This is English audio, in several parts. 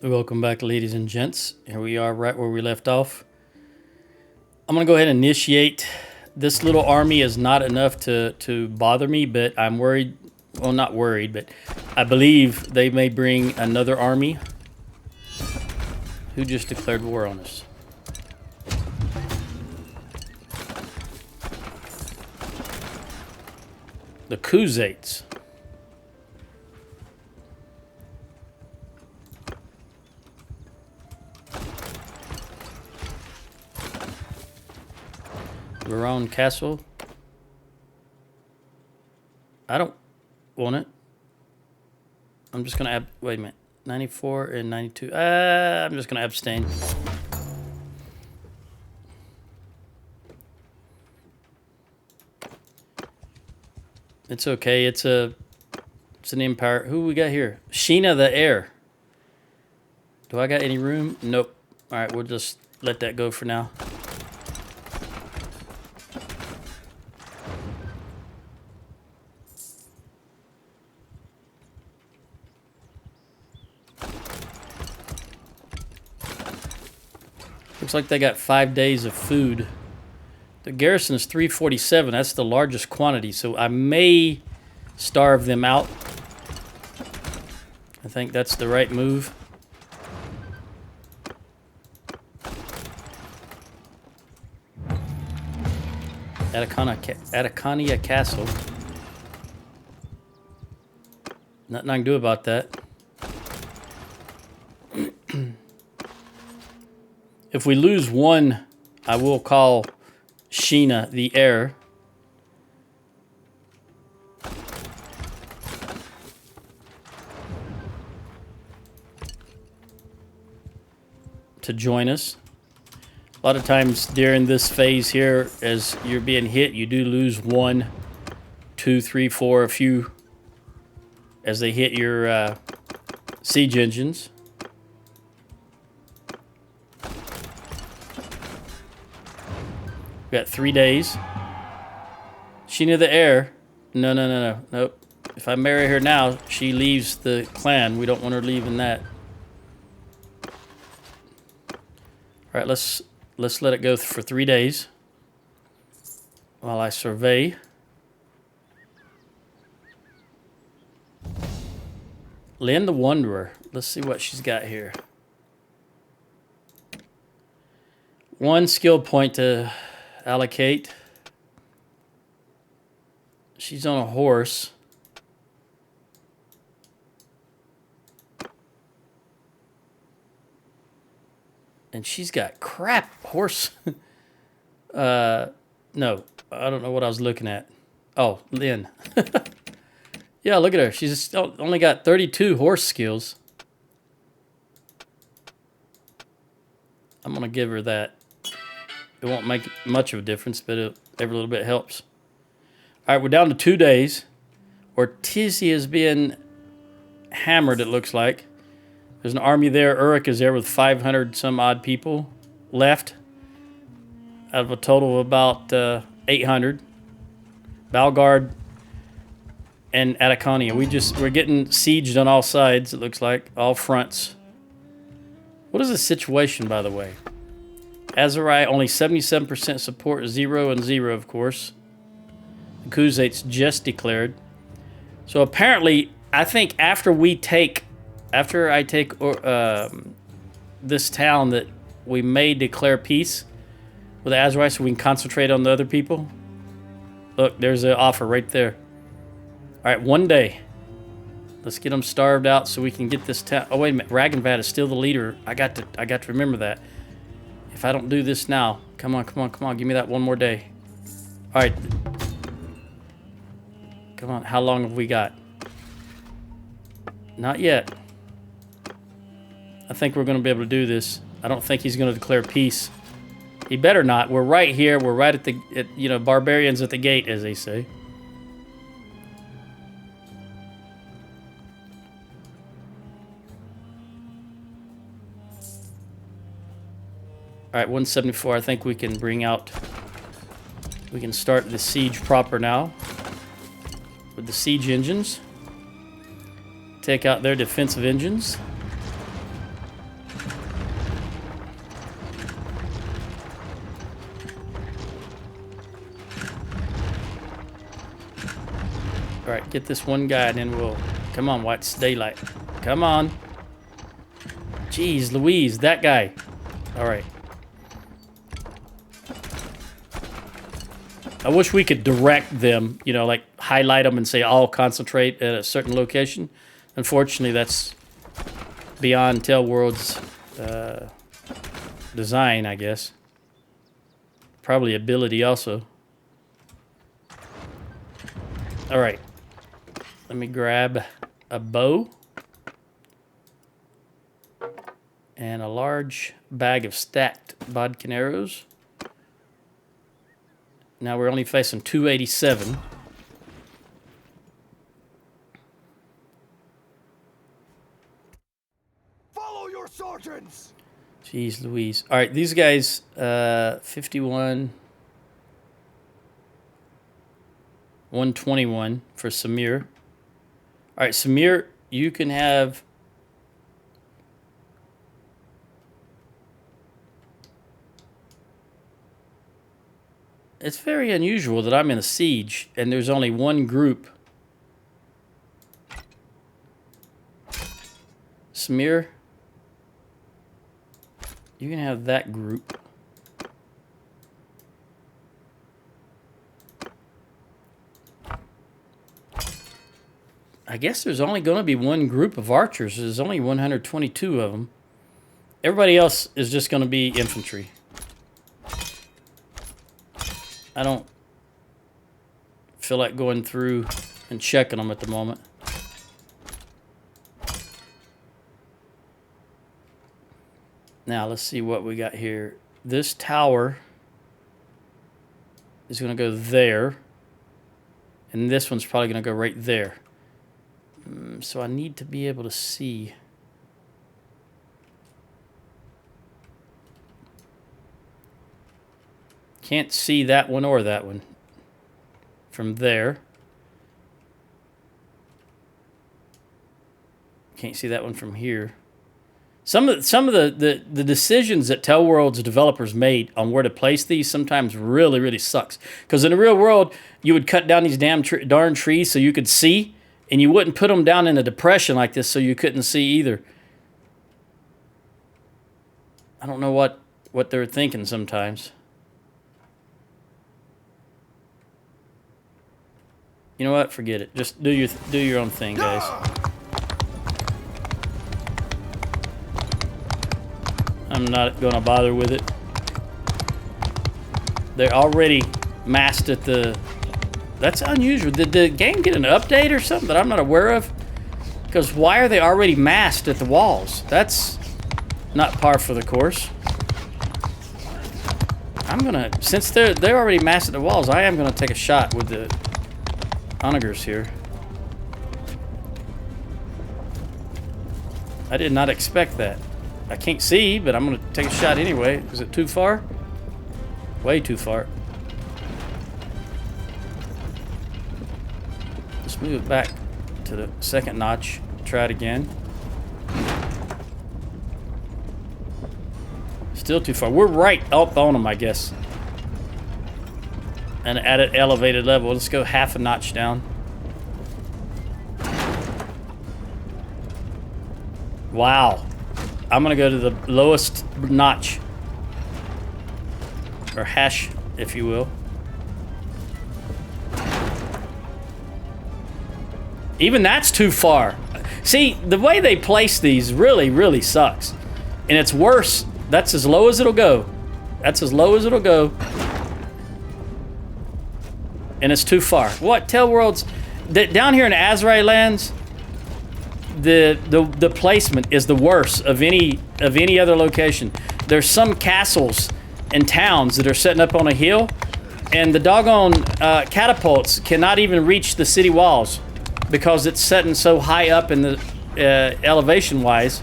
Welcome back, ladies and gents. Here we are right where we left off. I'm going to go ahead and initiate. This little army is not enough to bother me, but I'm worried. Well, not worried, but I believe they may bring another army. Who just declared war on us? The Khuzaits. Veron Castle. I don't want it. I'm just gonna wait a minute. 94 and 92. I'm just gonna abstain. It's okay. It's an empire. Who we got here? Sheena the heir. Do I got any room? Nope. All right, we'll just let that go for now. Looks like they got 5 days of food. The garrison is 347. That's the largest quantity, so I may starve them out. I think that's the right move. Atacania Castle. Nothing I can do about that. If we lose one, I will call Sheena the heir. To join us. A lot of times during this phase here, as you're being hit, you do lose 1, 2, 3, 4, a few as they hit your siege engines. We got 3 days. Sheena the heir. No. Nope. If I marry her now, she leaves the clan. We don't want her leaving that. All right, let's let it go for 3 days while I survey. Lynn the Wanderer. Let's see what she's got here. 1 skill point to allocate. She's on a horse. And she's got crap horse. No, I don't know what I was looking at. Oh, Lynn. Yeah, look at her. She's only got 32 horse skills. I'm going to give her that. It won't make much of a difference, but every little bit helps. All right, we're down to 2 days. Ortizia is being hammered, it looks like. There's an army there. Uruk is there with 500 some odd people left out of a total of about 800. Balgard and Atacania. We're getting sieged on all sides, it looks like. All fronts. What is the situation, by the way? Azerai, only 77% support, 0 and 0, of course. The Khuzaits just declared. So apparently, I think after I take this town, that we may declare peace with Azerai so we can concentrate on the other people. Look, there's an offer right there. All right, 1 day. Let's get them starved out so we can get this town. Oh, wait a minute. Ragenvad is still the leader. I got to remember that. If I don't do this now, come on. Give me that 1 more day. All right. Come on. How long have we got? Not yet. I think we're going to be able to do this. I don't think he's going to declare peace. He better not. We're right here. We're right at barbarians at the gate, as they say. All right, 174. I think we can bring out. We can start the siege proper now with the siege engines. Take out their defensive engines. Alright, get this one guy and then we'll... Come on, White's daylight. Come on. Jeez Louise, that guy. Alright. I wish we could direct them, you know, like highlight them and say all concentrate at a certain location. Unfortunately, that's beyond Tellworld's design, I guess. Probably ability also. Alright. Let me grab a bow. And a large bag of stacked bodkin arrows. Now we're only facing 287. Follow your sergeants. Jeez Louise. All right, these guys, 51, 121 for Samir. All right, Samir, you can have... It's very unusual that I'm in a siege and there's only one group. Samir, you can have that group. I guess there's only going to be one group of archers. There's only 122 of them. Everybody else is just going to be infantry. I don't feel like going through and checking them at the moment. Now, let's see what we got here. This tower is going to go there. And this one's probably going to go right there. So I need to be able to see. Can't see that one or that one from there. Can't see that one from here. Some of the decisions that Tellworld's developers made on where to place these sometimes really sucks. Because in the real world, you would cut down these darn trees so you could see, and you wouldn't put them down in a depression like this so you couldn't see either. I don't know what they're thinking sometimes. You know what? Forget it. Just do your own thing, guys. I'm not going to bother with it. They're already masked at the... That's unusual. Did the game get an update or something that I'm not aware of? Because why are they already masked at the walls? That's not par for the course. I'm going to... Since they're already masked at the walls, I am going to take a shot with the... onagers here. I did not expect that. I can't see, but I'm going to take a shot anyway. Is it too far? Way too far. Let's move it back to the second notch. Try it again. Still too far. We're right up on them, I guess. And at an elevated level. Let's go half a notch down. Wow. I'm going to go to the lowest notch. Or hash, if you will. Even that's too far. See, the way they place these really sucks. And it's worse. That's as low as it'll go. That's as low as it'll go. And it's too far. What? Tellworld's... Down here in Azrai lands, the placement is the worst of any other location. There's some castles and towns that are setting up on a hill, and the doggone catapults cannot even reach the city walls because it's setting so high up in the elevation-wise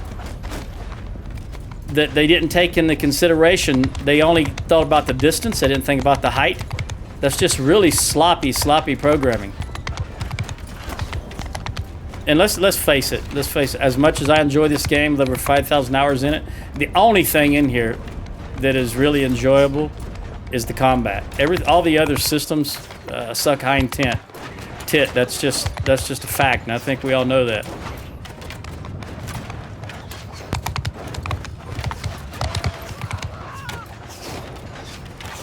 that they didn't take into consideration. They only thought about the distance. They didn't think about the height. That's just really sloppy programming. And let's face it. Let's face it. As much as I enjoy this game, with over 5,000 hours in it, the only thing in here that is really enjoyable is the combat. All the other systems suck high intent. tit. That's just a fact, and I think we all know that.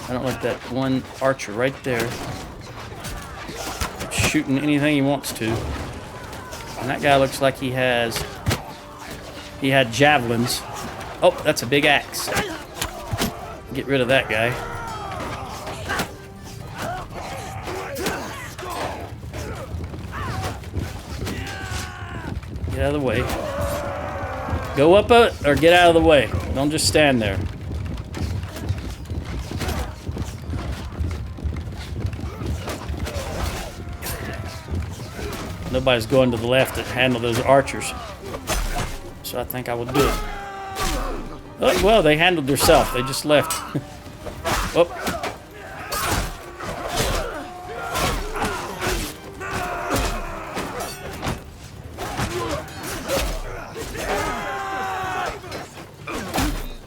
I don't like that one archer right there. Shooting anything he wants to. And that guy looks like he had javelins. Oh, that's a big axe. Get rid of that guy. Get out of the way. Go up it or get out of the way. Don't just stand there. Nobody's going to the left to handle those archers. So I think I will do it. Oh, well, they handled themselves. They just left. Oh.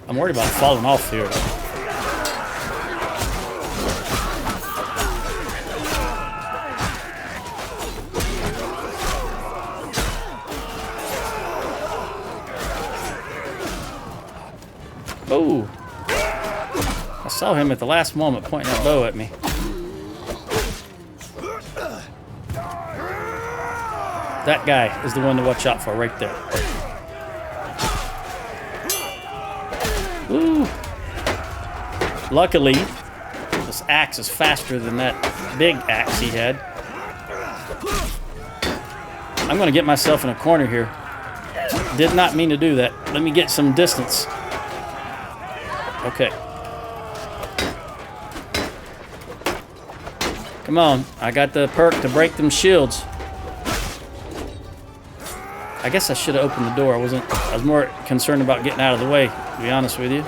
I'm worried about falling off here. Oh, I saw him at the last moment pointing that bow at me. That guy is the one to watch out for right there. Ooh. Luckily, this axe is faster than that big axe he had. I'm going to get myself in a corner here. Did not mean to do that. Let me get some distance. Okay. Come on. I got the perk to break them shields. I guess I should have opened the door. I was more concerned about getting out of the way, to be honest with you.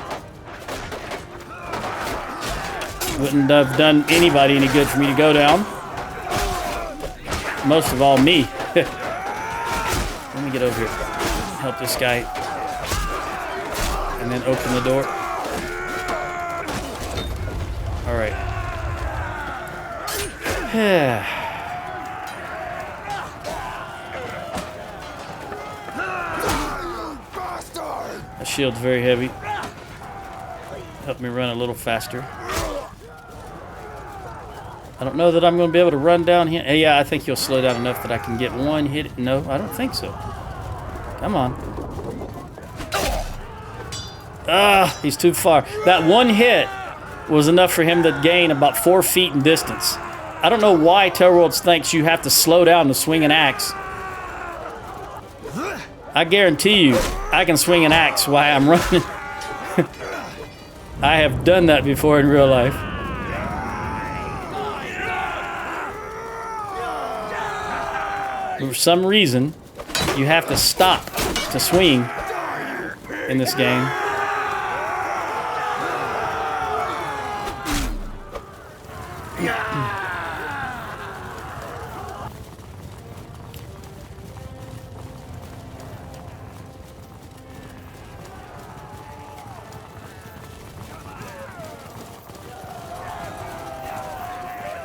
Wouldn't have done anybody any good for me to go down. Most of all, me. Let me get over here. Help this guy. And then open the door. All right. The shield's very heavy. Help me run a little faster. I don't know that I'm going to be able to run down here. Hey, yeah, I think he'll slow down enough that I can get one hit. No, I don't think so. Come on. Ah, he's too far. That one hit was enough for him to gain about 4 feet in distance. I don't know why Tailworlds thinks you have to slow down to swing an axe. I guarantee you, I can swing an axe while I'm running. I have done that before in real life. For some reason, you have to stop to swing in this game.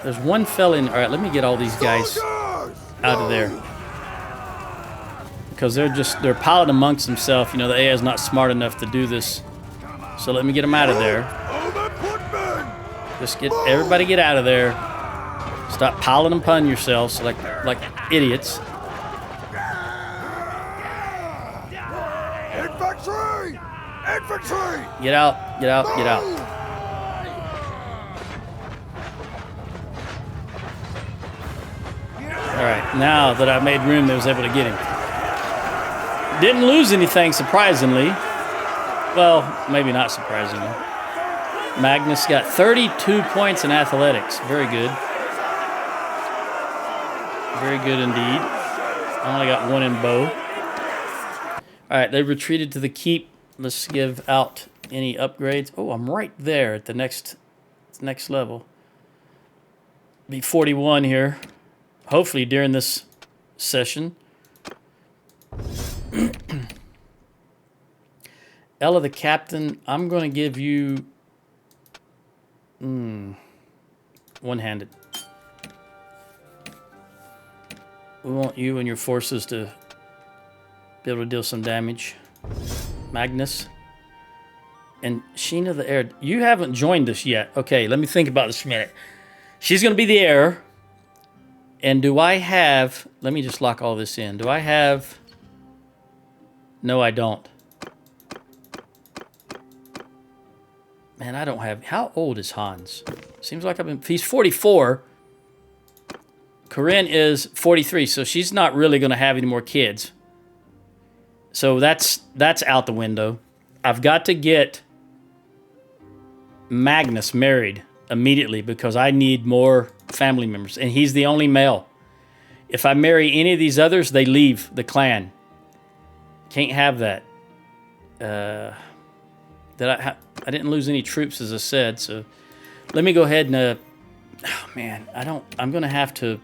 There's one fella in. All right, let me get all these guys out of there. Because they're piling amongst themselves. You know, the AI is not smart enough to do this. So let me get them out of there. Just everybody get out of there. Stop piling upon yourselves like idiots. Infantry! Infantry! Get out, get out, get out. Alright, now that I've made room, I was able to get him. Didn't lose anything, surprisingly. Well, maybe not surprisingly. Magnus got 32 points in athletics. Very good. Very good indeed. I only got 1 in bow. Alright, they retreated to the keep. Let's give out any upgrades. Oh, I'm right there at the next level. Be 41 here. Hopefully during this session. Ella the captain, I'm going to give you one-handed. We want you and your forces to be able to deal some damage. Magnus. And Sheena the heir. You haven't joined us yet. Okay, let me think about this a minute. She's going to be the heir. And do I have... Let me just lock all this in. Do I have... No, I don't. Man, I don't have... How old is Hans? Seems like I've been... He's 44. Corinne is 43, so she's not really going to have any more kids. So that's out the window. I've got to get Magnus married immediately because I need more family members, and he's the only male. If I marry any of these others, they leave the clan. Can't have that. I didn't lose any troops, as I said, so let me go ahead and... oh, man, I'm going to have to...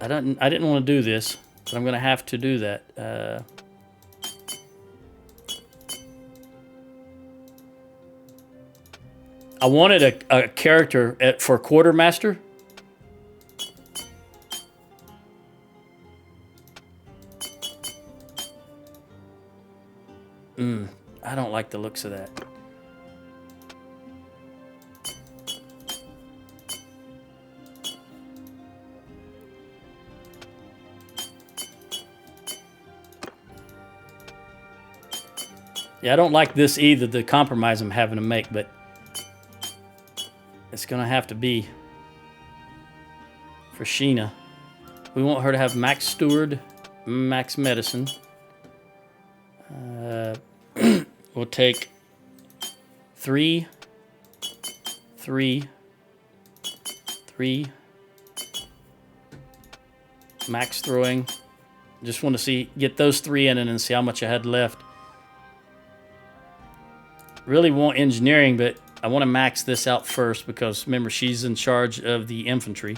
I didn't want to do this, but I'm going to have to do that. I wanted a character for quartermaster. I don't like the looks of that. Yeah, I don't like this either, the compromise I'm having to make, but it's going to have to be for Sheena. We want her to have max steward, max medicine. We'll take 3, 3, 3, max throwing. Just want to get those 3 in and see how much I had left. Really want engineering, but I want to max this out first because remember, she's in charge of the infantry.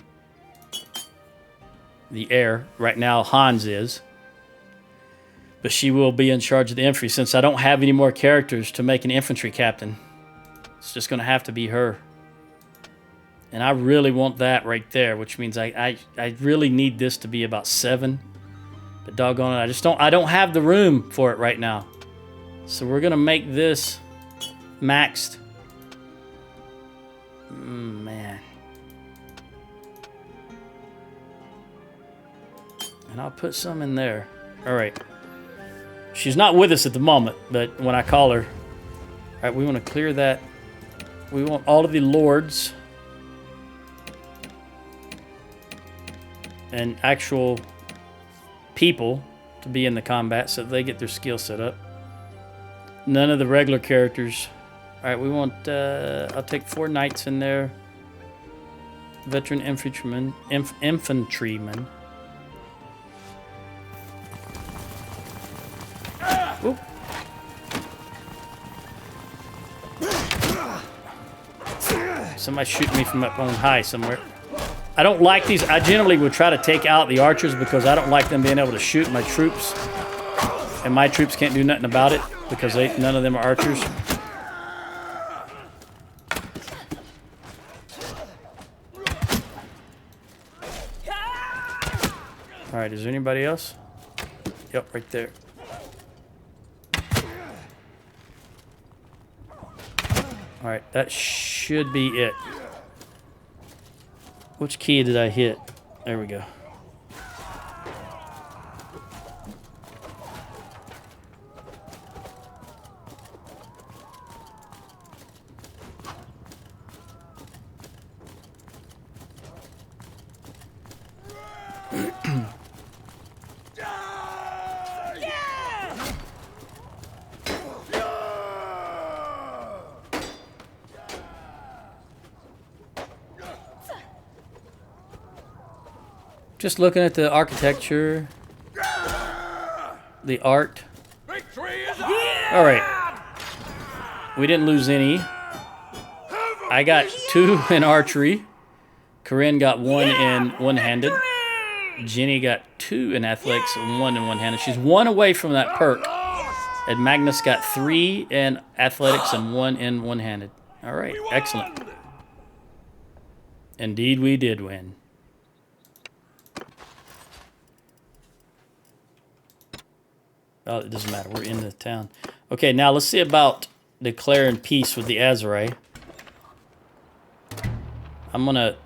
The heir. Right now, Hans is. But she will be in charge of the infantry since I don't have any more characters to make an infantry captain. It's just going to have to be her. And I really want that right there, which means I really need this to be about 7. But doggone it, I don't have the room for it right now. So we're going to make this maxed. Man. And I'll put some in there. All right. She's not with us at the moment, but when I call her... All right, we want to clear that. We want all of the lords and actual people to be in the combat so they get their skill set up. None of the regular characters. All right, we want... I'll take 4 knights in there. Veteran infantryman. Infantryman. Oop. Somebody shooting me from up on high somewhere. I don't like these. I generally would try to take out the archers because I don't like them being able to shoot my troops. And my troops can't do nothing about it because none of them are archers. All right, is there anybody else? Yep, right there. All right, that should be it. Which key did I hit? There we go. Just looking at the architecture, the art. All right. We didn't lose any. I got 2 in archery. Corinne got 1 in one-handed. Jenny got 2 in athletics and 1 in one-handed. She's 1 away from that perk. And Magnus got 3 in athletics and 1 in one-handed. All right, excellent. Indeed, we did win. Oh, it doesn't matter. We're in the town. Okay, now let's see about declaring peace with the Azurai. I'm gonna...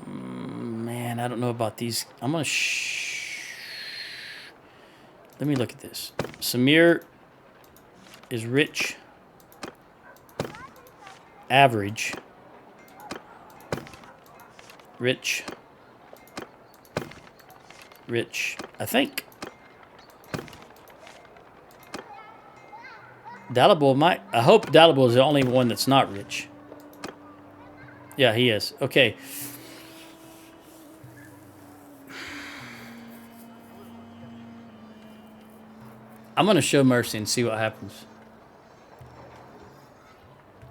man, I don't know about these. I'm gonna... let me look at this. Samir is rich. Average. Rich. Rich. I think. Dalibor might... I hope Dalibor is the only one that's not rich. Yeah, he is. Okay. I'm going to show mercy and see what happens.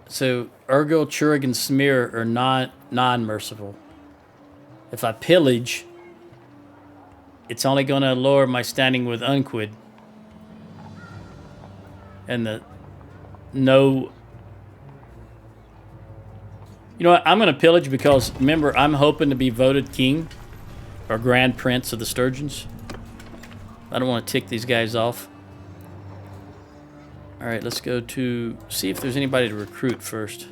So, Urgil, Churig, and Smear are non-merciful. If I pillage, it's only going to lower my standing with Unquid. And the no... You know what? I'm going to pillage because, remember, I'm hoping to be voted king or Grand Prince of the Sturgians. I don't want to tick these guys off. All right, let's go to... see if there's anybody to recruit first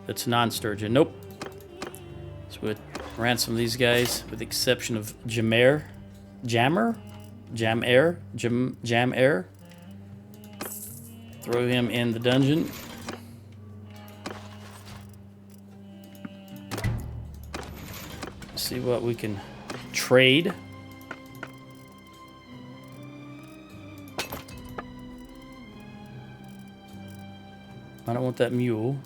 that's non-Sturgian. Nope. So we'll ransom these guys with the exception of Jammer. Jammer? Jam-Air? Jam-Air. Throw him in the dungeon. See what we can trade. I don't want that mule.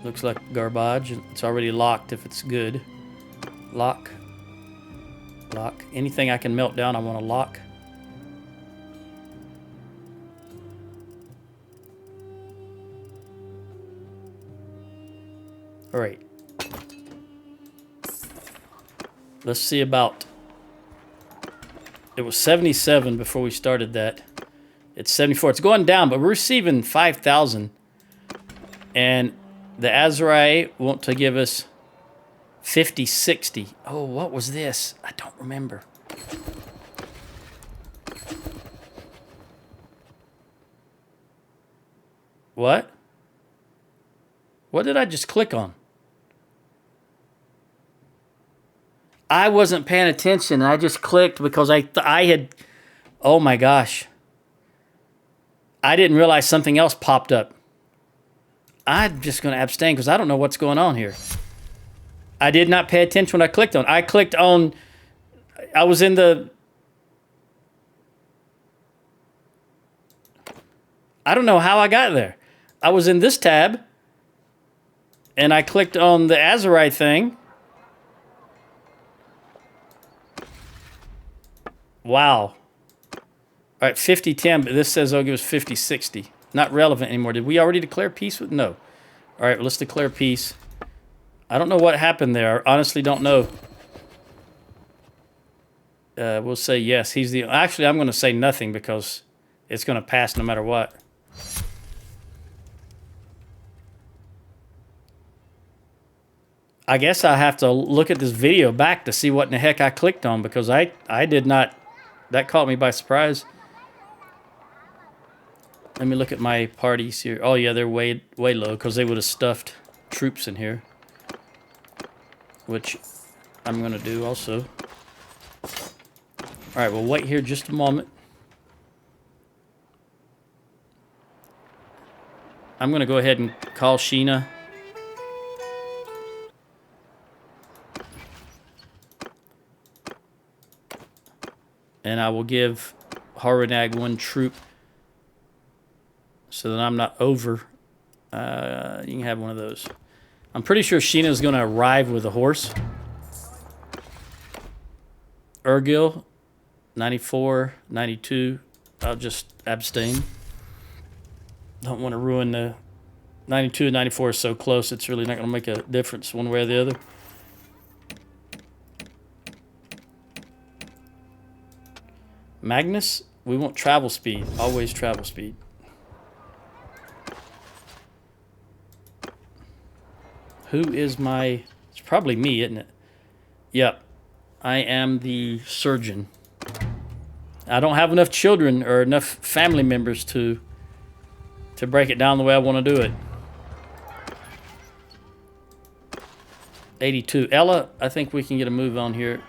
Looks like garbage. It's already locked if it's good. Lock. Lock. Anything I can melt down, I want to lock. All right. Let's see about... it was 77 before we started that. It's 74. It's going down, but we're receiving 5,000. And the Azurai want to give us 50, 60. Oh, what was this? I don't remember. What? What did I just click on? I wasn't paying attention. I just clicked because I had... oh my gosh. I didn't realize something else popped up. I'm just going to abstain because I don't know what's going on here. I did not pay attention when I clicked on. I clicked on... I was in the... I don't know how I got there. I was in this tab. And I clicked on the Azurai thing. Wow. All right, 50-10, but this says I'll give us 50-60. Not relevant anymore. Did we already declare peace with? No. All right, well, let's declare peace. I don't know what happened there. I honestly don't know. We'll say yes. He's the... actually, I'm going to say nothing because it's going to pass no matter what. I guess I have to look at this video back to see what in the heck I clicked on because I did not... that caught me by surprise. Let me look at my parties here. Oh, yeah, they're way low because they would have stuffed troops in here. Which I'm going to do also. All right, we'll wait here just a moment. I'm going to go ahead and call Sheena. And I will give Haranag 1 troop so that I'm not over. You can have one of those. I'm pretty sure Sheena's going to arrive with a horse. Urgil, 94, 92. I'll just abstain. Don't want to ruin the... 92 and 94 is so close, it's really not going to make a difference one way or the other. Magnus, we want travel speed. Always travel speed. Who is my... It's probably me, isn't it? Yep. I am the surgeon. I don't have enough children or enough family members to break it down the way I want to do it. 82. Ella, I think we can get a move on here.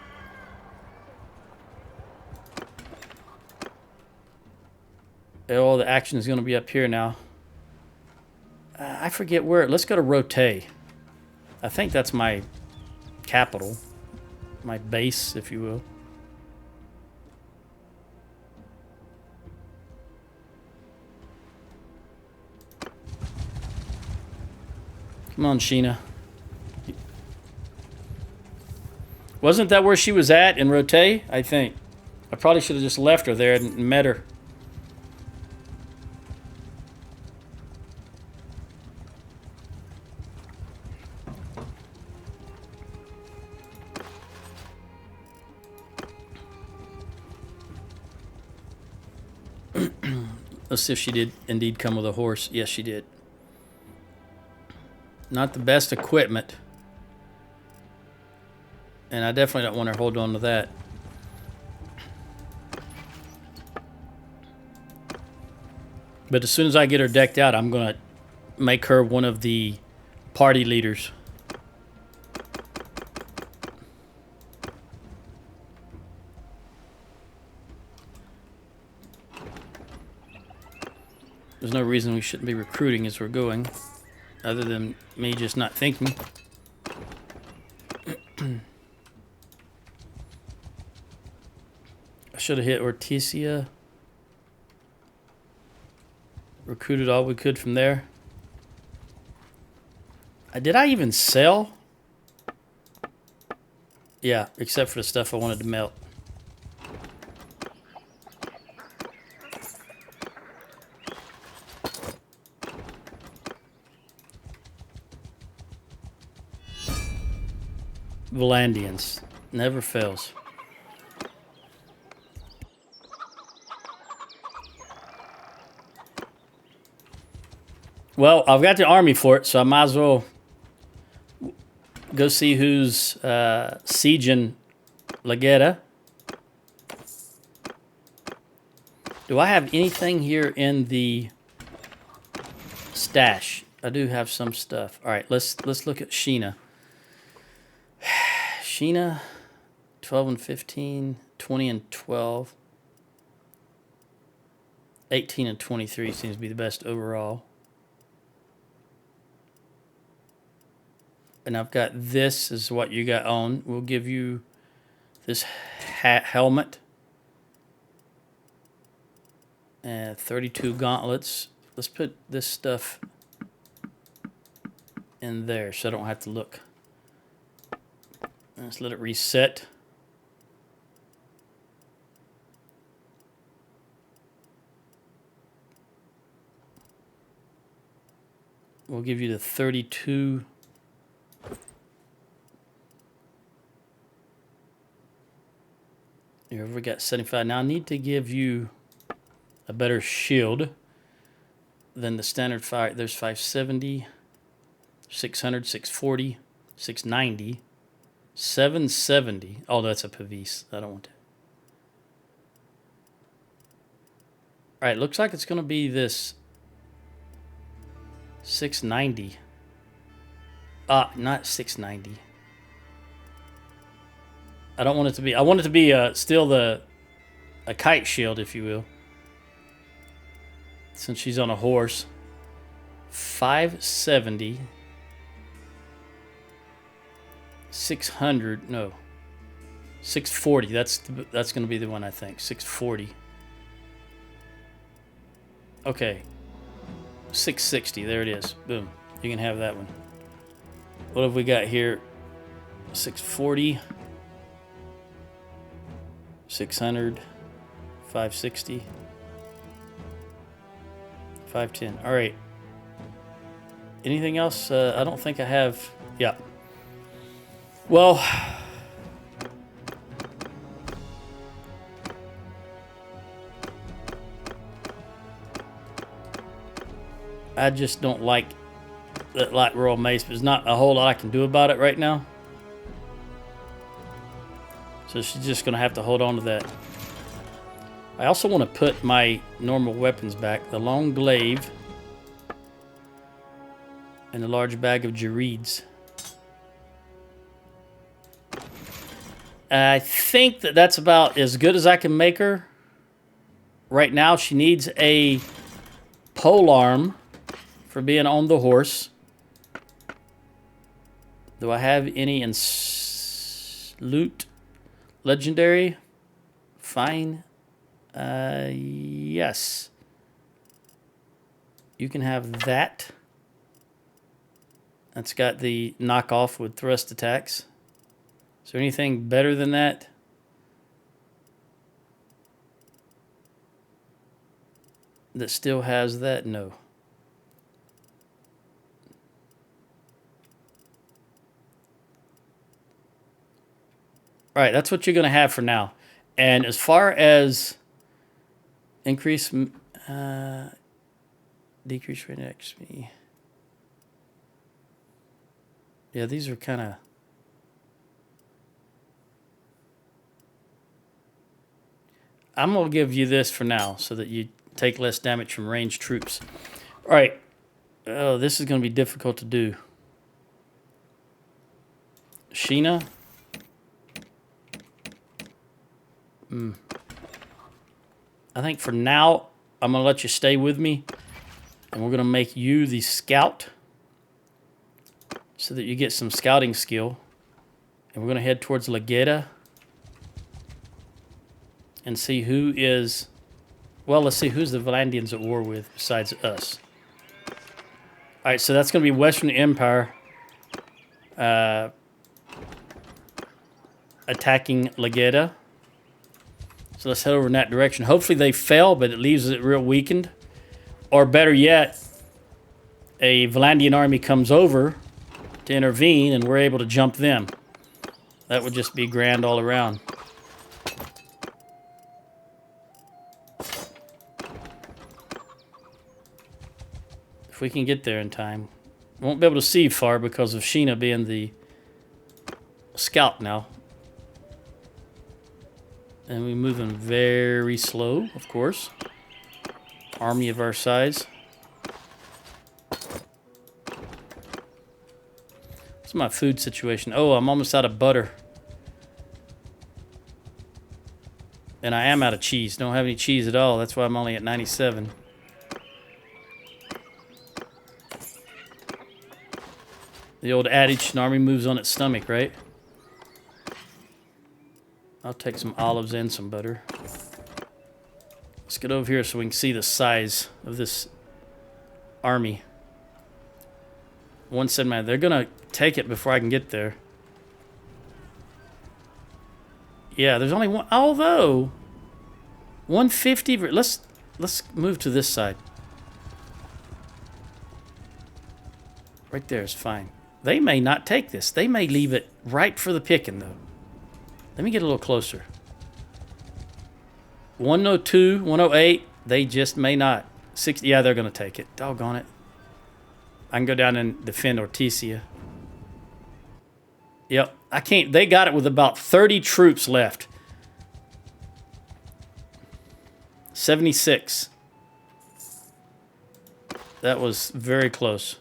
Oh, the action is going to be up here now. I forget where. Let's go to Rote. I think that's my capital. My base, if you will. Come on, Sheena. Wasn't that where she was at in Rote? I think. I probably should have just left her there and met her. Let's see if she did indeed come with a horse. Yes, she did. Not the best equipment. And I definitely don't want her to hold on to that. But as soon as I get her decked out, I'm going to make her one of the party leaders. There's no reason we shouldn't be recruiting as we're going, other than me just not thinking. I should have hit Ortisia. Recruited all we could from there. Did I even sell? Yeah, except for the stuff I wanted to melt. Volandians. Never fails. Well, I've got the army for it, so I might as well go see who's sieging Lagetta. Do I have anything here in the stash? I do have some stuff. All right, let's look at Sheena. Sheena, 12 and 15, 20 and 12. 18 and 23 seems to be the best overall. And I've got this is what you got on. We'll give you this helmet. And 32 gauntlets. Let's put this stuff in there so I don't have to look. Let's let it reset. We'll give you the 32. You've got 75. Now I need to give you a better shield than the standard fire. There's 570, 600, 640, 690, 770. Oh, that's a Pavis. I don't want that. All right, looks like it's going to be this 690. Not 690. I don't want it to be. I want it to be still a kite shield, if you will. Since she's on a horse. 570. 600. No. 640. That's going to be the one, I think. 640. Okay. 660. There it is. Boom. You can have that one. What have we got here? 640. 600. 560. 510. All right. Anything else? I don't think I have. Yeah. Well, I just don't like that light royal mace, but there's not a whole lot I can do about it right now. So she's just going to have to hold on to that. I also want to put my normal weapons back. The long glaive and a large bag of Girds. I think that that's about as good as I can make her. Right now she needs a polearm for being on the horse. Do I have any in loot? Legendary? Fine. Yes. You can have that. That's got the knockoff with thrust attacks. Is there anything better than that? That still has that? No. All right, that's what you're going to have for now. And as far as increase, decrease rate XP. Yeah, these are kind of... I'm going to give you this for now so that you take less damage from ranged troops. All right. Oh, this is going to be difficult to do. Sheena. I think for now, I'm going to let you stay with me. And we're going to make you the scout so that you get some scouting skill. And we're going to head towards Legeda and see who is... Well, let's see who's the Valandians at war with besides us. All right, so that's going to be Western Empire attacking Legeda. So let's head over in that direction. Hopefully they fail, but it leaves it real weakened. Or better yet, a Valandian army comes over to intervene and we're able to jump them. That would just be grand all around. If we can get there in time. Won't be able to see far because of Sheena being the scout now. And we're moving very slow, of course. Army of our size. What's my food situation? Oh, I'm almost out of butter. And I am out of cheese. Don't have any cheese at all. That's why I'm only at 97. The old adage, an army moves on its stomach, right? I'll take some olives and some butter. Let's get over here so we can see the size of this army. 179. They're going to take it before I can get there. Yeah, there's only one. Although, 150. Let's move to this side. Right there is fine. They may not take this. They may leave it right for the picking, though. Let me get a little closer. 102, 108. They just may not. 60. Yeah, they're going to take it. Doggone it. I can go down and defend Orticia. Yep. I can't. They got it with about 30 troops left. 76. That was very close.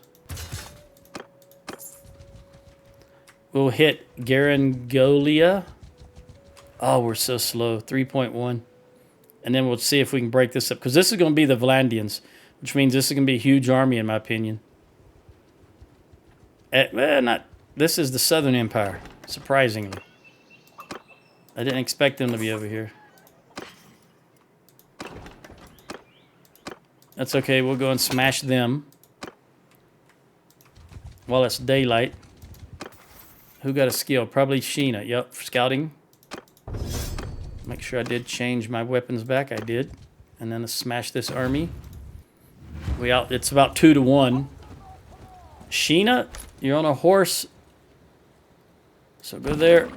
We'll hit Garangolia. Oh, we're so slow. 3.1. And then we'll see if we can break this up. Because this is going to be the Valandians. Which means this is going to be a huge army, in my opinion. This is the Southern Empire. Surprisingly. I didn't expect them to be over here. That's okay. We'll go and smash them. While it's daylight. Who got a skill? Probably Sheena. Yep, for scouting. Make sure I did change my weapons back. I did. And then let's smash this army. It's about 2 to 1. Sheena, you're on a horse. So go there.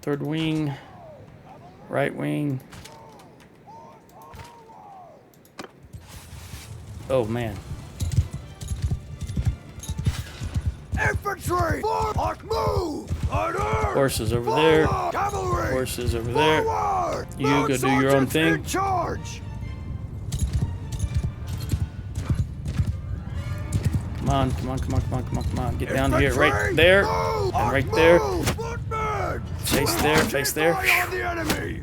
Third wing. Right wing. Oh, man. Infantry! Forward! Move! Order! Horses over there. Cavalry! Horses over there. Forward! You go do your own Sergeants thing. in charge! Come on, come on, come on, come on, come on, come on. Get down here, Infantry! right there, Move! and right there. Footmen! Face there, face there. Keep eye on the enemy!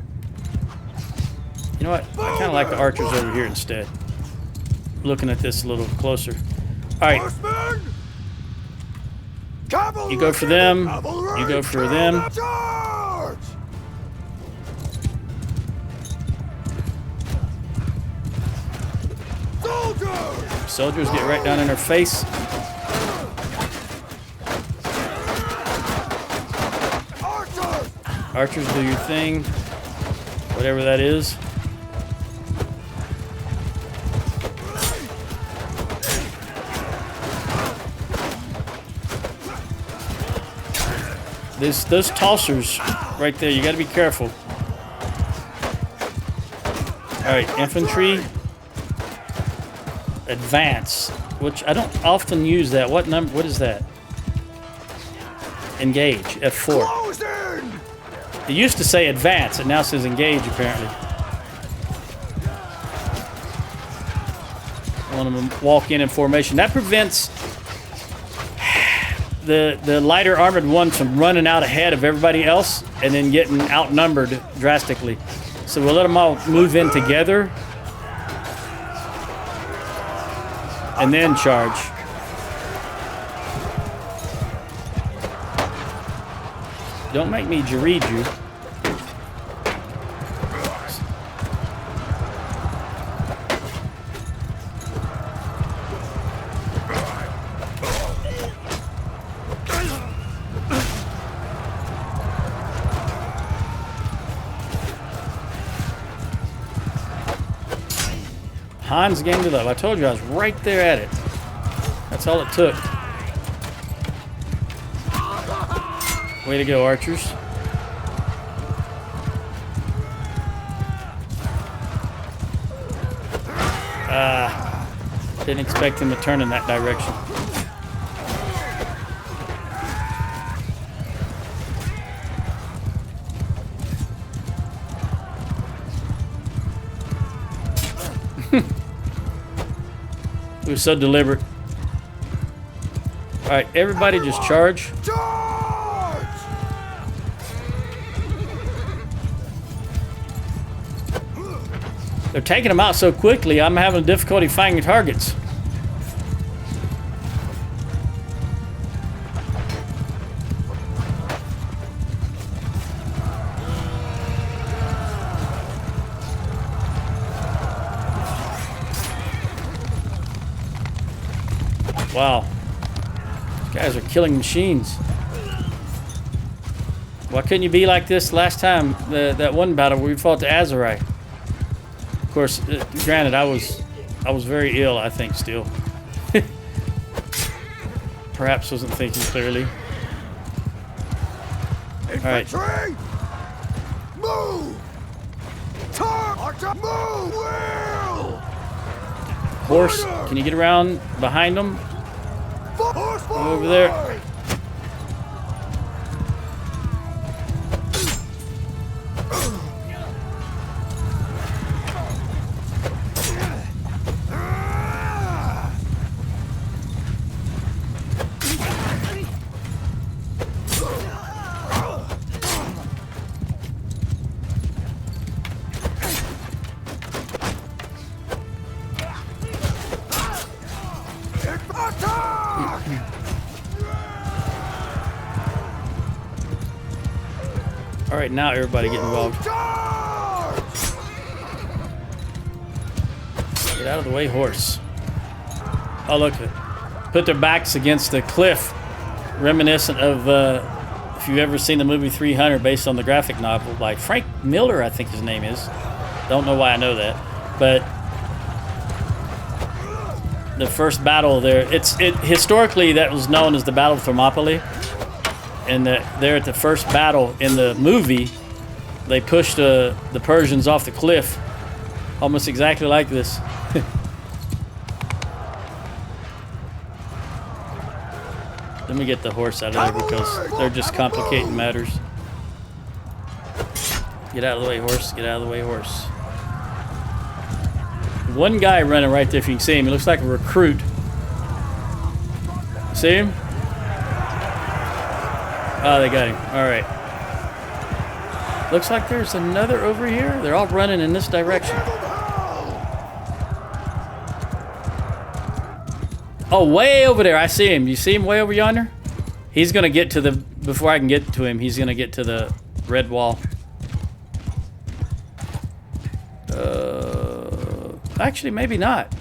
You know what? I kind of like the archers over here instead. Looking at this a little closer. All right, Horsemen! Cavalry! you go for them. Cavalry! You go for them. Charge! Soldiers! Soldiers get right down in her face. Archers! Archers, do your thing. Whatever that is. Those tossers right there, you got to be careful. All right, infantry. Advance, which I don't often use that. What number? What is that? Engage, F4. Close in! It used to say advance, it now says engage, apparently. I want them to walk in formation. That prevents the lighter armored ones from running out ahead of everybody else and then getting outnumbered drastically. So we'll let them all move in together and then charge. Don't make me read you. Hans gained it up. I told you I was right there at it. That's all it took. Way to go, archers. Didn't expect him to turn in that direction. It was so deliberate. All right, everybody just charge. Charge! They're taking them out so quickly, I'm having difficulty finding targets. Wow. These guys are killing machines. Why couldn't you be like this last time, that one battle where we fought the Azurai? Of course, granted, I was very ill, I think, still. Perhaps wasn't thinking clearly. Infantry! Move! Archer, move! Will! Horse, can you get around behind them? Horse forward! Over there. All right, now everybody get involved. Charge! Get out of the way, horse. Oh, look. Put their backs against the cliff, reminiscent of, if you've ever seen the movie 300, based on the graphic novel by Frank Miller, I think his name is. Don't know why I know that. But the first battle there, historically that was known as the Battle of Thermopylae. And there at the first battle in the movie, they pushed the Persians off the cliff, almost exactly like this. Let me get the horse out of there because they're just complicating matters. Get out of the way, horse. Get out of the way, horse. One guy running right there, if you can see him. He looks like a recruit. See him? Oh, they got him. All right. Looks like there's another over here. They're all running in this direction. Oh, way over there. I see him. You see him way over yonder? He's going to get to the... Before I can get to him, he's going to get to the red wall. Actually, maybe not.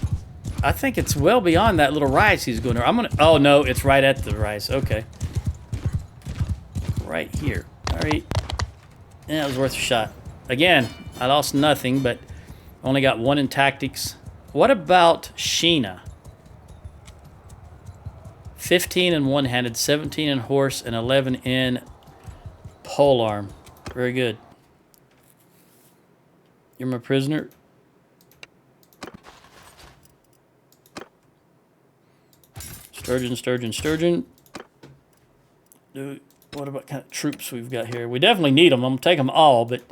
I think it's well beyond that little rise he's going to... I'm going to... Oh, no. It's right at the rise. Okay. Right here. All right. Yeah, it was worth a shot. Again, I lost nothing, but only got 1 in tactics. What about Sheena? 15 in one-handed, 17 in horse, and 11 in polearm. Very good. You're my prisoner. Sturgeon. Dude, what about kind of troops we've got here? We definitely need them. I'm gonna take them all, but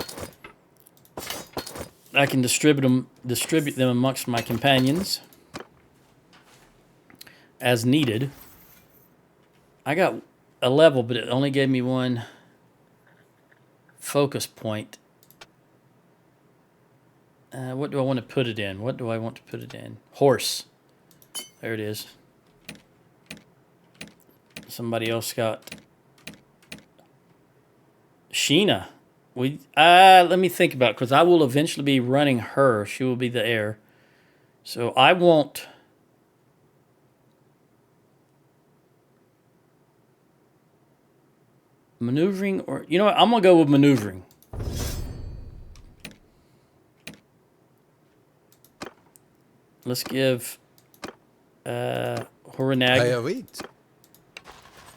I can distribute them amongst my companions as needed. I got a level, but it only gave me 1 focus point. What do I want to put it in? What do I want to put it in? Horse. There it is. Somebody else got Sheena. Let me think about it, because I will eventually be running her. She will be the heir. So I want... Maneuvering, or... You know what? I'm going to go with maneuvering. Let's give Horanag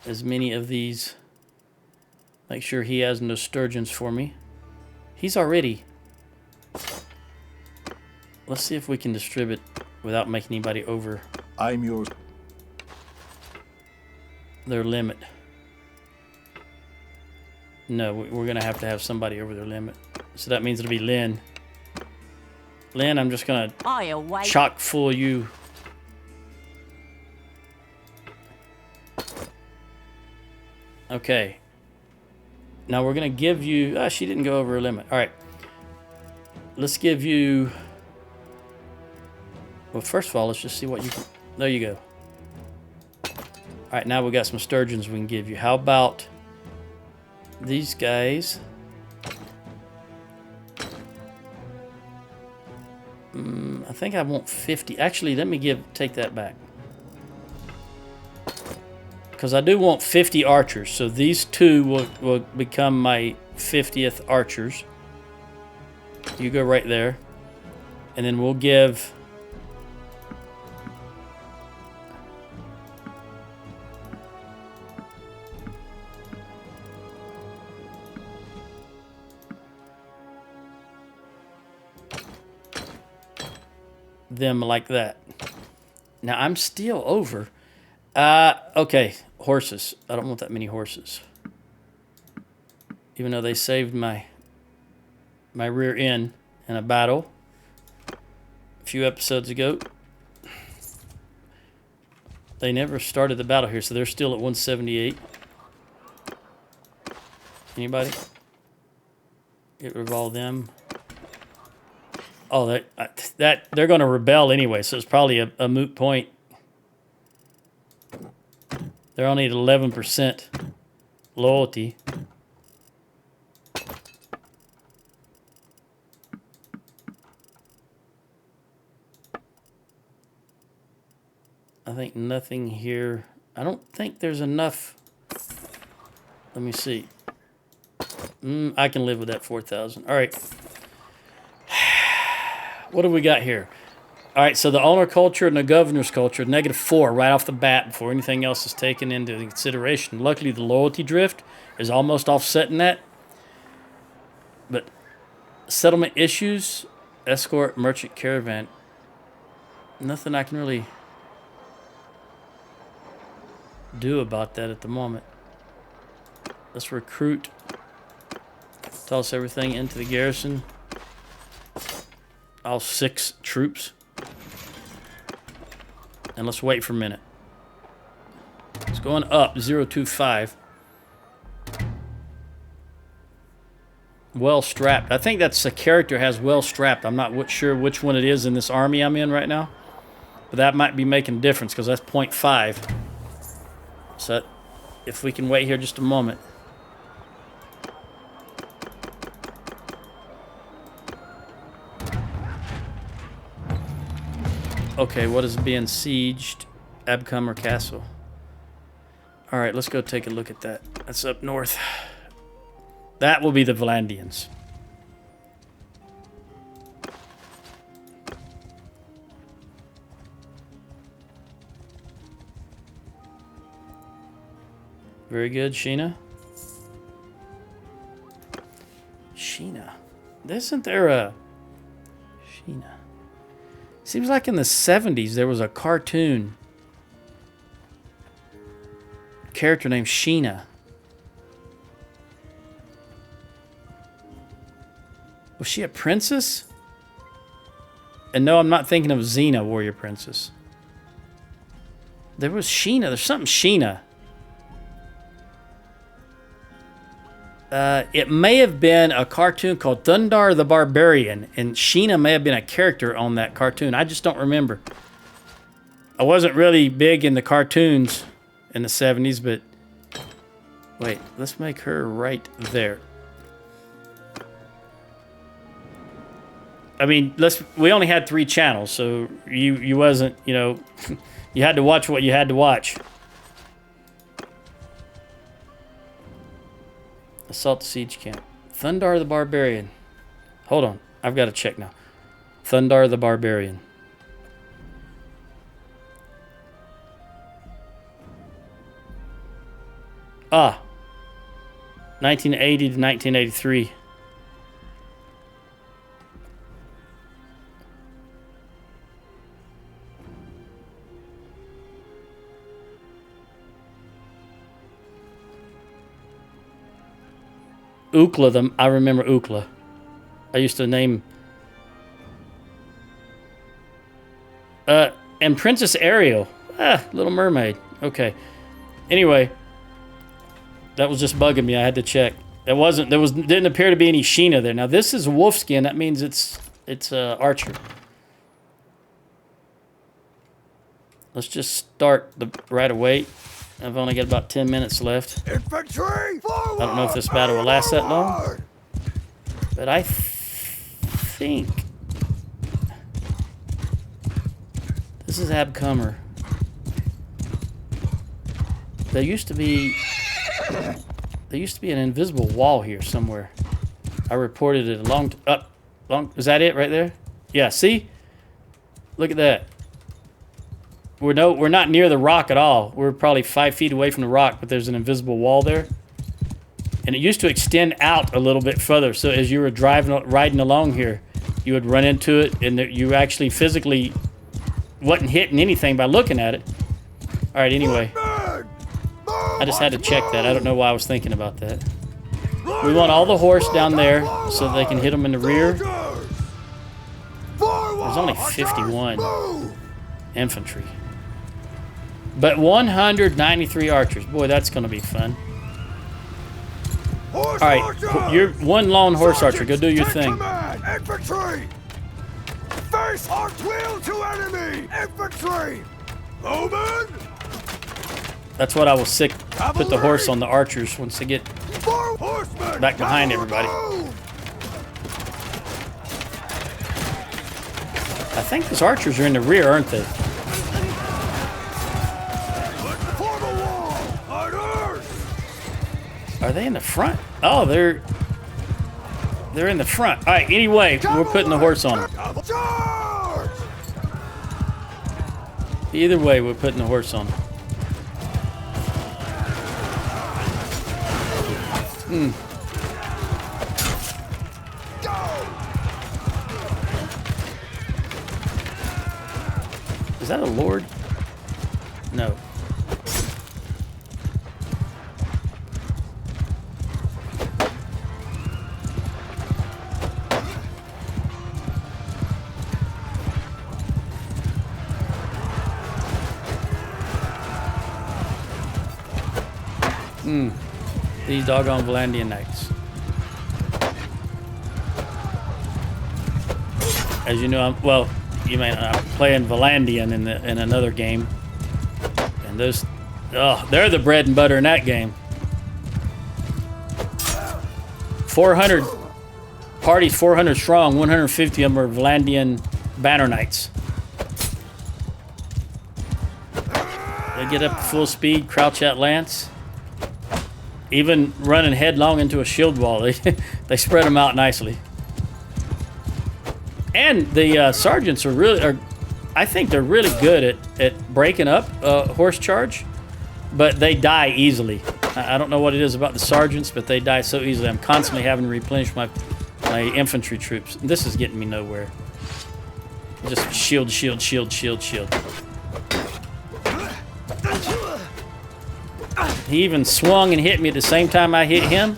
as many of these. Make sure he has no sturgeons for me. He's already... Let's see if we can distribute without making anybody over... I'm yours. Their limit. No, we're going to have somebody over their limit. So that means it'll be Lynn. Lynn, I'm just going to chock full of you. Okay. Now we're going to give you... she didn't go over her limit. All right. Let's give you... Well, first of all, let's just see what you can... There you go. All right, now we got some sturgeons we can give you. How about these guys? I think I want 50. Actually, let me take that back. Because I do want 50 archers. So these two will become my 50th archers. You go right there. And then we'll give... them like that. Now I'm still over. Okay, horses. I don't want that many horses. Even though they saved my rear end in a battle a few episodes ago. They never started the battle here, so they're still at 178. Anybody? Get rid of all them. Oh, that they're going to rebel anyway, so it's probably a moot point. They're only at 11% loyalty. I think nothing here. I don't think there's enough. Let me see. I can live with that 4,000. All right. What do we got here? All right, so the owner culture and the governor's culture, -4 right off the bat before anything else is taken into consideration. Luckily, the loyalty drift is almost offsetting that. But settlement issues, escort, merchant, caravan. Nothing I can really... do about that at the moment. Let's recruit. Toss everything into the garrison. All 6 troops. And let's wait for a minute. It's going up, 025. Well strapped. I think that's a character has well strapped. I'm not sure which one it is in this army I'm in right now. But that might be making a difference because that's 0.5. So if we can wait here just a moment. Okay, what is being sieged? Abcomer Castle. Alright, let's go take a look at that. That's up north. That will be the Valandians. Very good, Sheena. Sheena. Isn't there a... Sheena. Seems like in the 70s there was a cartoon character named Sheena. Was she a princess? And no, I'm not thinking of Xena, warrior princess. There was Sheena. There's something Sheena. It may have been a cartoon called Thundar the Barbarian, and Sheena may have been a character on that cartoon. I just don't remember. I wasn't really big in the cartoons in the 70s, but... Wait, let's make her right there. I mean, we only had 3 channels, so you wasn't, you know... you had to watch what you had to watch. Assault the siege camp. Thundar the Barbarian. Hold on. I've got to check now. Thundar the Barbarian. Ah. 1980 to 1983. Ukla, I remember Ukla. I used to name... and Princess Ariel. Little Mermaid. Okay. Anyway. That was just bugging me. I had to check. Didn't appear to be any Sheena there. Now this is wolf skin. That means it's Archer. Let's just start right away. I've only got about 10 minutes left. Infantry, forward! I don't know if this battle will last that long, but I think this is Abcomer. There used to be an invisible wall here somewhere. I reported it is that it right there? Yeah, see? Look at that. We're not near the rock at all. We're probably 5 feet away from the rock, but there's an invisible wall there. And it used to extend out a little bit further, so as you were riding along here, you would run into it, and you actually physically wasn't hitting anything by looking at it. All right, anyway. I just had to check that. I don't know why I was thinking about that. We want all the horse down there so they can hit them in the rear. There's only 51 infantry. But 193 archers. Boy, that's going to be fun. All right, you're one lone horse archer. Go do your thing. Infantry! Face our wheel to enemy! Infantry! Bowman! That's what I was sick. Put the horse on the archers once they get back behind everybody. I think those archers are in the rear, aren't they? Are they in the front? Oh, they're in the front. All right, anyway, we're putting the horse on them. Either way, we're putting the horse on them. Is that a lord? No. These doggone Valandian knights. As you know, you may not. I'm playing Valandian in another game, and those, they're the bread and butter in that game. 400 parties, 400 strong. 150 of them are Valandian banner knights. They get up to full speed, crouch out lance, even running headlong into a shield wall. They spread them out nicely. And the sergeants I think they're really good at breaking up horse charge, but they die easily. I don't know what it is about the sergeants, but they die so easily. I'm constantly having to replenish my infantry troops. This is getting me nowhere. Just shield, shield, shield, shield, shield. He even swung and hit me at the same time I hit him.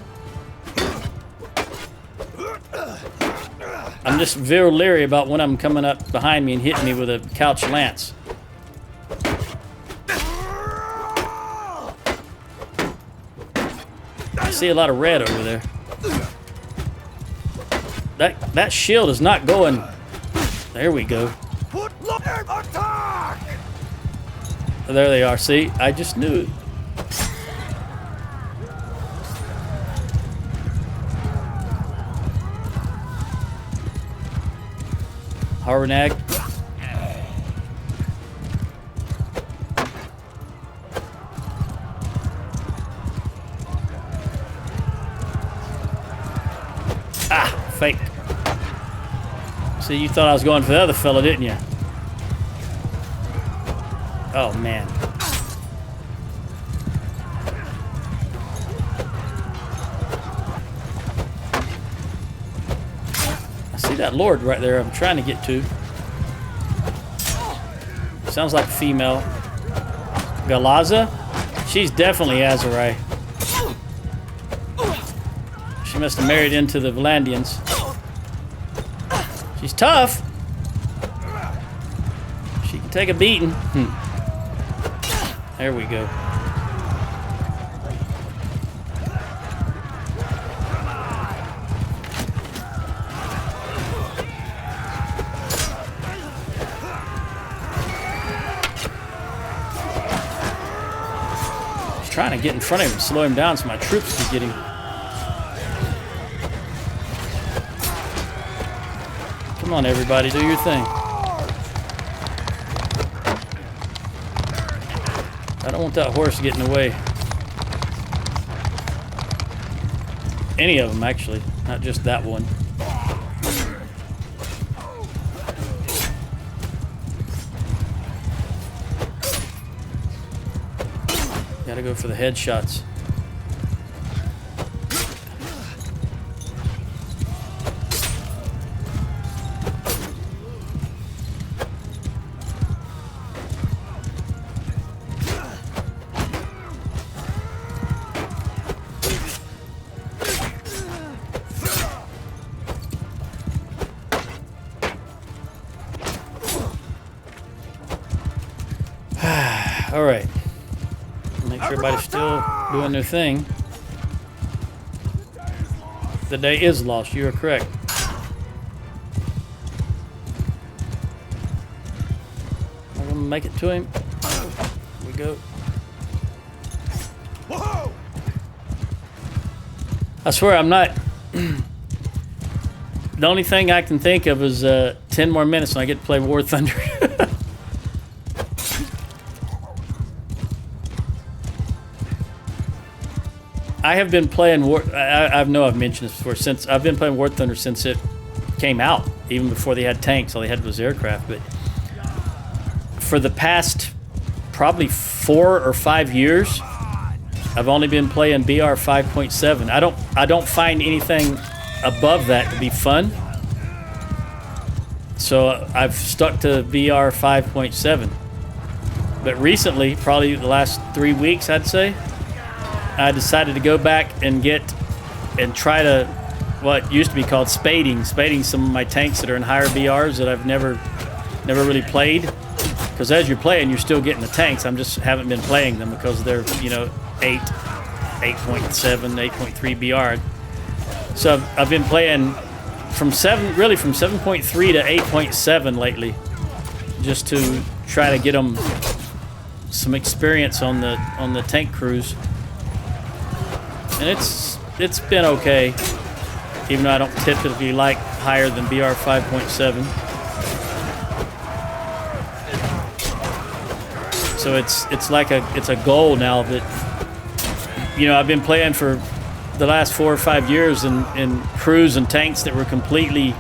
I'm just very leery about when I'm coming up behind me and hitting me with a couch lance. I see a lot of red over there. That shield is not going. There we go. There they are. See, I just knew it. Harnag. Ah, fake. See, you thought I was going for the other fella, didn't you? Oh, man. See that lord right there I'm trying to get to. Sounds like a female. Galaza? She's definitely Azurai. She must have married into the Valandians. She's tough. She can take a beating. There we go. Trying to get in front of him, slow him down so my troops can get him. Come on, everybody, do your thing. I don't want that horse getting away. Any of them, actually, not just that one. Gotta go for the headshots. All right. Make sure everybody's still doing their thing. The day is lost. You are correct. I'm gonna make it to him. Here we go. Whoa! I swear I'm not. The only thing I can think of is 10 more minutes and I get to play War Thunder. I have been playing War. I know I've mentioned this before. Since I've been playing War Thunder since it came out, even before they had tanks, all they had was aircraft. But for the past probably 4 or 5 years, I've only been playing BR 5.7. I don't find anything above that to be fun. So I've stuck to BR 5.7. But recently, probably the last 3 weeks, I'd say, I decided to go back and try to what used to be called spading some of my tanks that are in higher BRs that I've never really played. Because as you're playing, you're still getting the tanks. I just haven't been playing them because they're 8. 8.7, 8.3 BR. So I've been playing from 7.3 to 8.7 lately, just to try to get them some experience on the tank cruise. And it's been okay, even though I don't typically like higher than BR 5.7. So it's like it's a goal now that, you know, I've been playing for the last 4 or 5 years in crews and tanks that were completely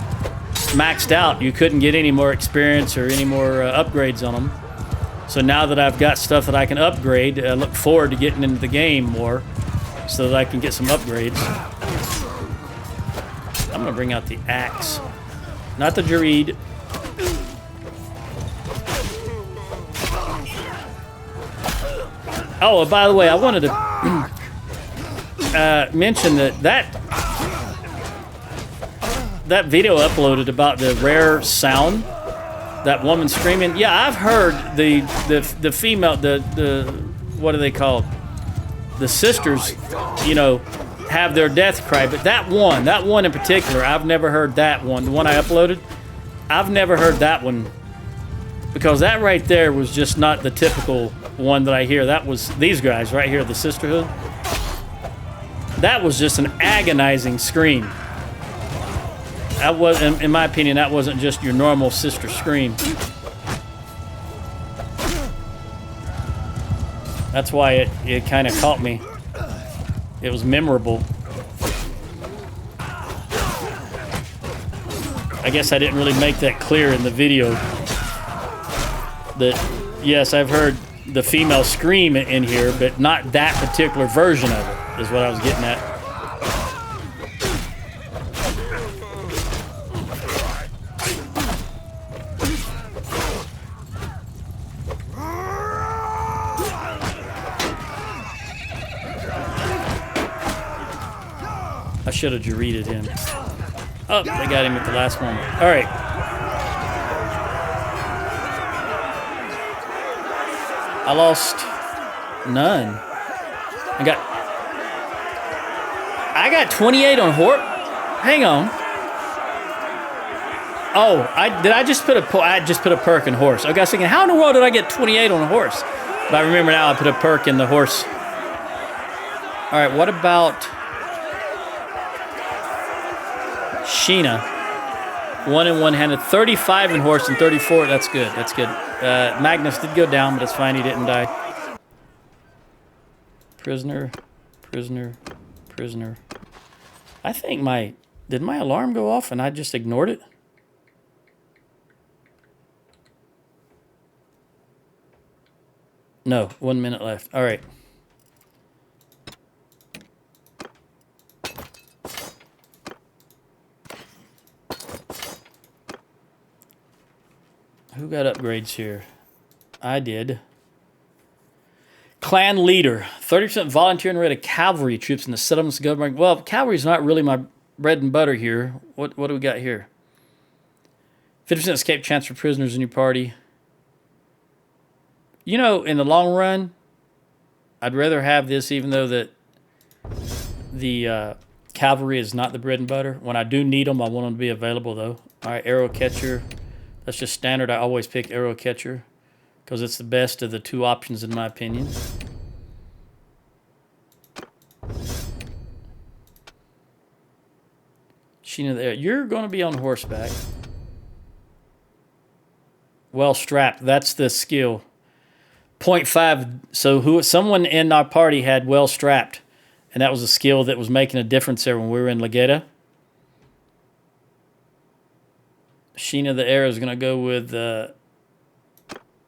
maxed out. You couldn't get any more experience or any more upgrades on them. So now that I've got stuff that I can upgrade, I look forward to getting into the game more so that I can get some upgrades. I'm gonna bring out the axe, not the Gird. Oh, by the way, I wanted to mention that video uploaded about the rare sound, that woman screaming. Yeah, I've heard the female, the what are they called? The sisters, you know, have their death cry, but that one in particular, I've never heard that one. The one I uploaded, I've never heard that one, because that right there was just not the typical one that I hear. That was these guys right here, the sisterhood. That was just an agonizing scream. That was, in my opinion, that wasn't just your normal sister scream. That's why it kind of caught me. It was memorable. I guess I didn't really make that clear in the video. That, yes, I've heard the female scream in here, but not that particular version of it, is what I was getting at. I should have Gir'd him. Oh, they got him at the last moment. All right. I lost none. I got 28 on horse. Hang on. Oh, I just put a perk in horse. I was thinking, how in the world did I get 28 on a horse? But I remember now I put a perk in the horse. All right, what about Sheena? 1 and 1-handed, 35 in horse and 34. That's good. That's good. Magnus did go down, but it's fine. He didn't die. Prisoner. I think did my alarm go off and I just ignored it? No, 1 minute left. All right. Who got upgrades here? I did. Clan leader. 30% volunteer and rid of cavalry troops in the settlements government. Well, cavalry's not really my bread and butter here. What do we got here? 50% escape chance for prisoners in your party. You know, in the long run, I'd rather have this, even though that the cavalry is not the bread and butter. When I do need them, I want them to be available, though. All right, arrow catcher. That's just standard. I always pick arrow catcher because it's the best of the two options, in my opinion. Sheena there. You're going to be on horseback. Well strapped. That's the skill. 0.5. So someone in our party had well strapped, and that was a skill that was making a difference there when we were in Legata. Sheena the Air is going to go with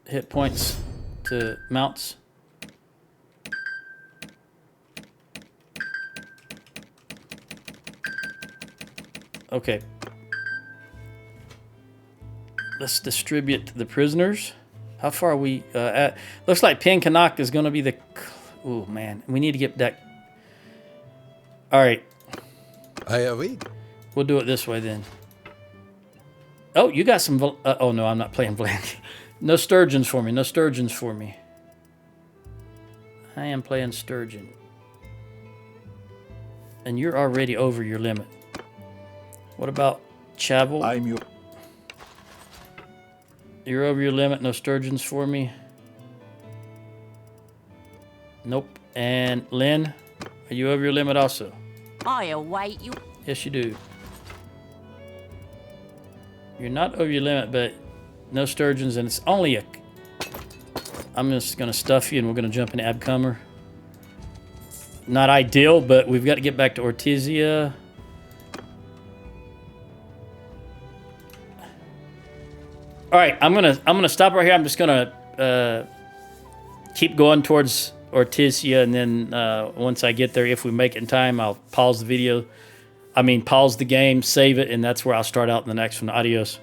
hit points to mounts. Okay. Let's distribute the prisoners. How far are we at? Looks like Penkanak is going to be the... Oh, man. We need to get that... All right. We'll do it this way, then. Oh, you got some... oh, no, I'm not playing Blank. No sturgeons for me. No sturgeons for me. I am playing sturgeon. And you're already over your limit. What about Chavel? I'm your... You're over your limit. No sturgeons for me. Nope. And Lynn, are you over your limit also? I await you. Yes, you do. You're not over your limit, but no sturgeons, and it's only a... I'm just going to stuff you, and we're going to jump into Abcomer. Not ideal, but we've got to get back to Ortizia. All right, I'm gonna stop right here. I'm just gonna keep going towards Ortizia, and then once I get there, if we make it in time, I'll pause the video. Pause the game, save it, and that's where I'll start out in the next one. Adios.